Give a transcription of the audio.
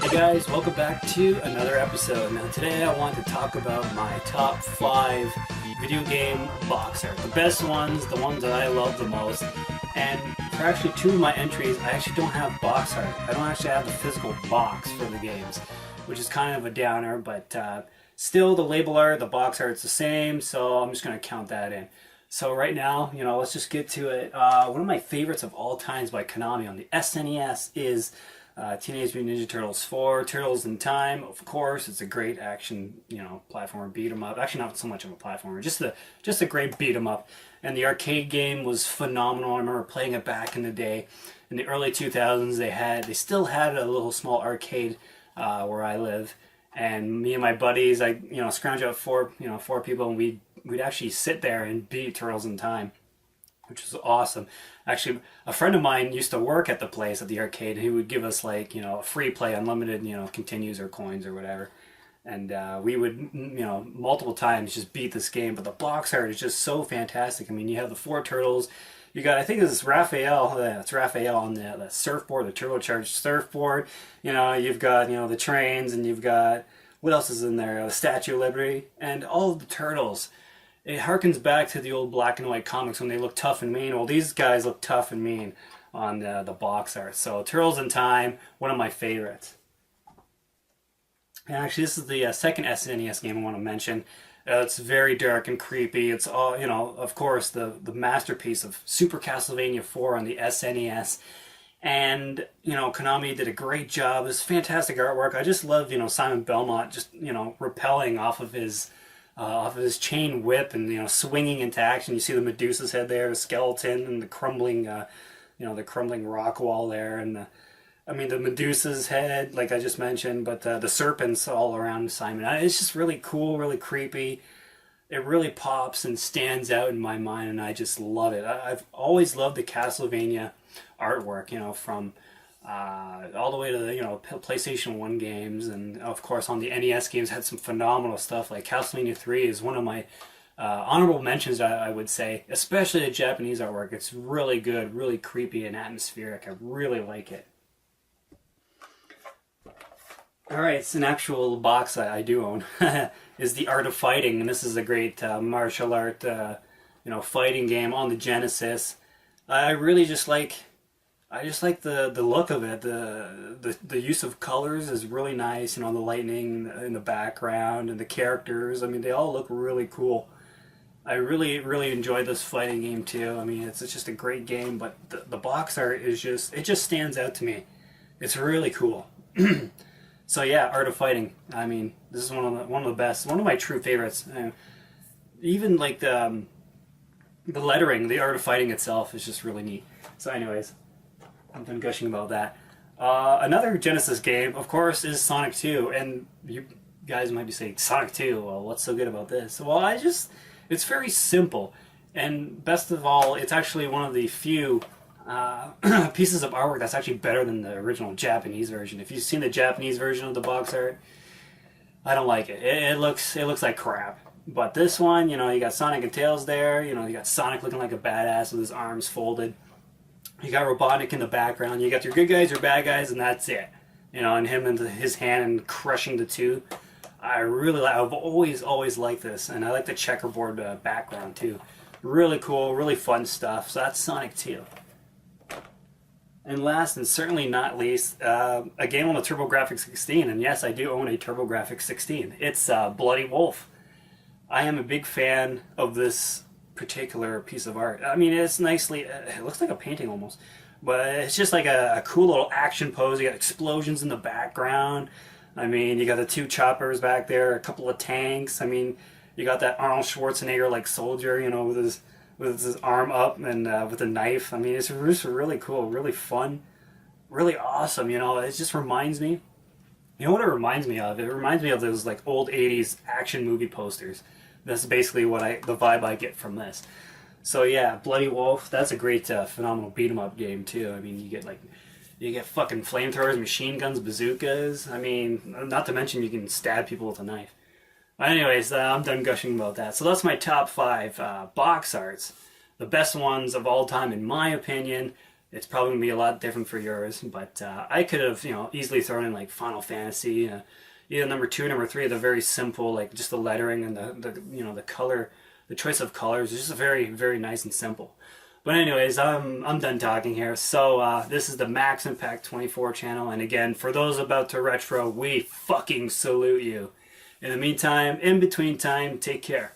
Hey guys, welcome back to another episode. Now today I want to talk about my top 5 video game box art. The best ones, the ones that I love the most. And for actually 2 of my entries, I actually don't have box art. I don't actually have the physical box for the games, which is kind of a downer, but still the label art, the box art's the same, so I'm just going to count that in. So right now, let's just get to it. One of my favorites of all times by Konami on the SNES is Teenage Mutant Ninja Turtles 4, Turtles in Time. Of course, it's a great action, platformer beat 'em up. Actually, not so much of a platformer, just a great beat 'em up. And the arcade game was phenomenal. I remember playing it back in the day. In the early 2000s, they still had a little small arcade where I live. And me and my buddies, scrounge out four people, and we'd actually sit there and beat Turtles in Time, which was awesome. Actually, a friend of mine used to work at the place, at the arcade, and he would give us a free play, unlimited, continues or coins or whatever. And we would, multiple times just beat this game. But the box art is just so fantastic. I mean, you have the 4 turtles. You got, I think this is Raphael. It's Raphael on the surfboard, the turbocharged surfboard. You've got, the trains, and you've got, what else is in there? The Statue of Liberty, and all of the turtles. It harkens back to the old black and white comics when they look tough and mean. Well, these guys look tough and mean on the box art. So Turtles in Time, one of my favorites. And actually, this is the second SNES game I want to mention. It's very dark and creepy. It's all, of course, the masterpiece of Super Castlevania IV on the SNES. And, Konami did a great job. It's fantastic artwork. I just love, Simon Belmont just, rappelling off of his chain whip and, swinging into action. You see the Medusa's head there, the skeleton, and the crumbling rock wall there. And the Medusa's head, like I just mentioned, but the serpents all around Simon. It's just really cool, really creepy. It really pops and stands out in my mind, and I just love it. I've always loved the Castlevania artwork, from all the way to the PlayStation 1 games, and of course on the NES games had some phenomenal stuff. Like Castlevania 3 is one of my honorable mentions, I would say, especially the Japanese artwork. It's really good, really creepy and atmospheric. I really like it. Alright, it's an actual box I do own. Is The Art of Fighting, and this is a great martial art fighting game on the Genesis. I just like the look of it. The use of colors is really nice. The lightning in the background and the characters. They all look really cool. I really, really enjoyed this fighting game too. It's just a great game, but the box art is it just stands out to me. It's really cool. So yeah, Art of Fighting. This is one of the best, one of my true favorites. Even like the lettering, the Art of Fighting itself is just really neat. So anyways, I'm done gushing about that. Another Genesis game, of course, is Sonic 2. And you guys might be saying, Sonic 2, well, what's so good about this? Well, it's very simple. And best of all, it's actually one of the few pieces of artwork that's actually better than the original Japanese version. If you've seen the Japanese version of the box art, I don't like it. It looks like crap. But this one, you got Sonic and Tails there. You got Sonic looking like a badass with his arms folded. You got Robotnik in the background. You got your good guys, your bad guys, and that's it. And him and his hand and crushing the two. I've always liked this, and I like the checkerboard background too. Really cool, really fun stuff. So that's Sonic 2. And last and certainly not least, a game on the TurboGrafx 16. And yes, I do own a TurboGrafx 16. It's Bloody Wolf. I am a big fan of this particular piece of art. It's nicely, it looks like a painting almost, but it's just like a cool little action pose. You got explosions in the background. You got the 2 choppers back there, a couple of tanks. You got that Arnold Schwarzenegger like soldier, with his arm up and with a knife. It's just really cool, really fun, really awesome. It just reminds me, what it reminds me of? It reminds me of those like old 80s action movie posters. That's basically the vibe I get from this. So yeah, Bloody Wolf, that's a great, phenomenal beat 'em up game too. You get fucking flamethrowers, machine guns, bazookas. Not to mention you can stab people with a knife. Anyways, I'm done gushing about that. So that's my top 5 box arts. The best ones of all time, in my opinion. It's probably gonna be a lot different for yours, but I could have, easily thrown in like Final Fantasy, either number 2, number 3. They're very simple, like just the lettering and the color, the choice of colors is just very, very nice and simple. But anyways, I'm done talking here. So this is the Max Impact 24 channel, and again, for those about to retro, we fucking salute you. In the meantime, in between time, take care.